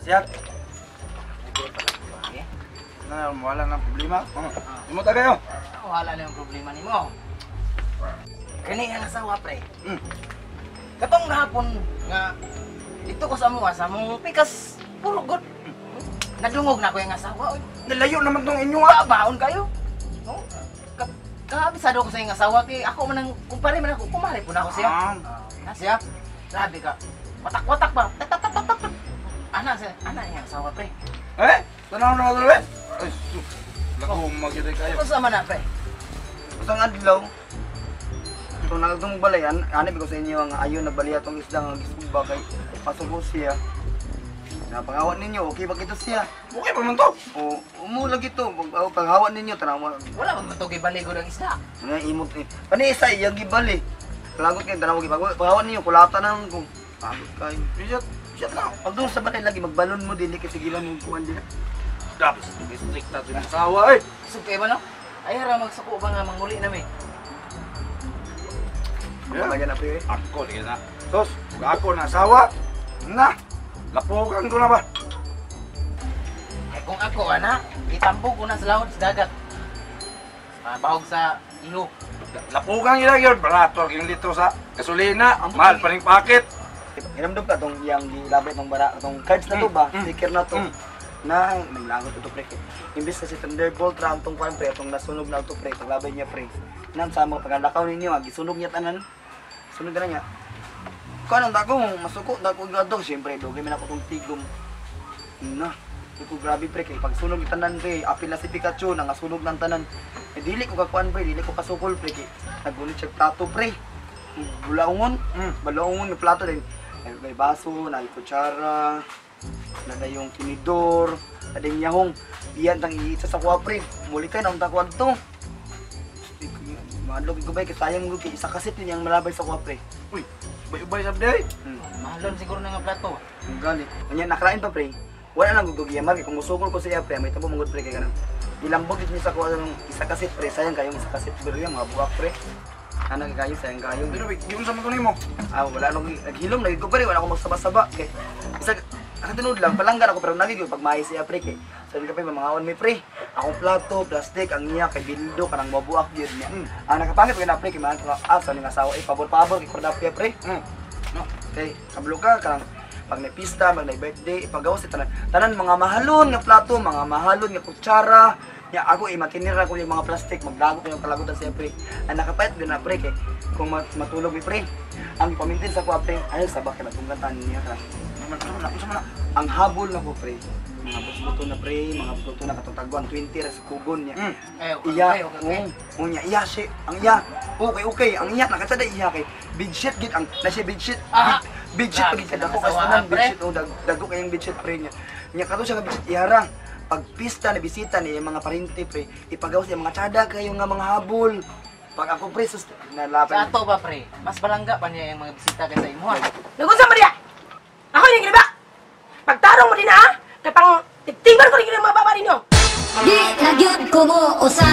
Siap. Nah, wala nang problema. Imo ta kayo. Wala na yung problema nimo. Kani ang asawa pre. Katong gahapon nga dito ko sa mong pikas puro good. Nadungog na ko yung asawa. Nalayo naman tong inyo Baon kayo. No? Kabisado ko sa yung asawa kay ako man ang kumpare man ako. Kumare po na ako siya. Siya. Sabi ka. Watak-watak ba? Tatatak. Ana yung asawa pre. Tanaw na ulit. Ay, lako magiging kayo. Ano sa man na pre? Isang adlaw, kung nagtong balayan, hanap ko sa inyo ang ayon na baliya tong isda nga gisugba kay pasubo siya. Napangawat ninyo, okay ba kito siya? Okay pa man to. O umulag ito, paghawat ninyo tanawa. Wala man matugay baligo ng isda. Nga imot ni. Pani isa iya gibali. Kalagot kay tanawa paghawat ninyo kulata nang kung pagod kayo. Siya na. Pag doon sa balay lagi magbalon mo din kasi gilan mo kuan din. Dapat strict na din asawa eh. Sugkay ba no? Ay hara magsuko ba nga manguli na mi? Talaga na pre. Ako di na. Tos, ako na asawa. Na. Lapugan ko na ba? Eh kung ako ana, itambog ko na sa laod sa dagat. Bahog sa ilo. Lapugan nila yun. Barato yung litro sa gasolina. Mahal pa rin paket. Hinamdog ka tong iyang gilabay tong bara tong cards na to ba? Sticker na to. Na naglangot ito pre. Imbis kasi Thunderbolt ra tong kwan pre tong nasunog na ito pre, tong labay niya pre. Nan sa mga paglalakaw ninyo, gisunog niya tanan. Sunog na niya. Kanang dako masuko dako gadong siyempre dugay man ako tong tigom. Na, ito grabe pre kay pag sunog tanan pre, apil na si Pikachu nang sunog ng tanan. Eh dili ko kakuan pre, dili ko kasukol pre kay nagunit siya plato pre. Bulaongon, balaongon ng plato din. May baso, may kutsara, na yung tinidor, ada yung yahong, iyan tang iisa sa kuha pre, muli kayo na ang takuan to. Madlog ko ba, sayang mo kay isa kasit yun yung malabay sa kuha pre. Uy, ubay-ubay sa day. Mahalon siguro na nga plato. Ang galit. Kanya nakarain pa pre, wala lang gugugiyam marke, kung musukol ko siya pre, may tabo mangod pre kay ganun. Ilambog niya sa kuha ng isa kasit pre, sayang kayong isa kasit pero yung mga buwak pre. Ano kayo, sayang kayo. Pero yung sa mga mo. Wala nang naghilom, lagi ko pa rin, wala akong magsaba-saba. Kay, isa, nakatunod lang, palanggan ako pero nagigil pag maayos siya pre. Kay, sabi ka pa, mamangawon may pre. Akong plato, plastic, ang niya, kay bildo, kanang mabuak yun niya. Nakapangit ko na pre, kay mahal ko sa ning asawa, pabor-pabor, kay kordapya pre. Kay, kablo ka, kanang pag may pista, pag may birthday, ipagawas si tanan mga mahalon nga plato, mga mahalon nga kutsara. Ya ako matinira ko yung mga plastic, magdago ko yung kalagutan siya pre. Ang nakapayat din na pre kay kung matulog mi pre. Ang pamintin sa kuha pre, ay sa bakit natungatan niya ka. Ang habol na ko pre. Mga buto na pre, mga buto na katong 20 ra sa kugon niya. Unya iya si, ang iya. Okay, ang iya nakatada iya kay bedsheet gid ang na siya bedsheet. Bedsheet pagid dako kasi nang bedsheet o dago kayang bedsheet pre niya. Nya kato siya ka bedsheet iharang. Pag pista na bisita ni mga parente pre, ipagawas niya mga tsada kayo nga mga habol. Pag ako pre sus nalaban. Sa ato ba pre, mas balangga pa niya yung mga bisita kaysa imo. Nagunsa Maria? Ako yung giniba. Pagtarong mo din ha, kay pang titiban ko rin yung mga baba ninyo. Di na gyud ko mo usa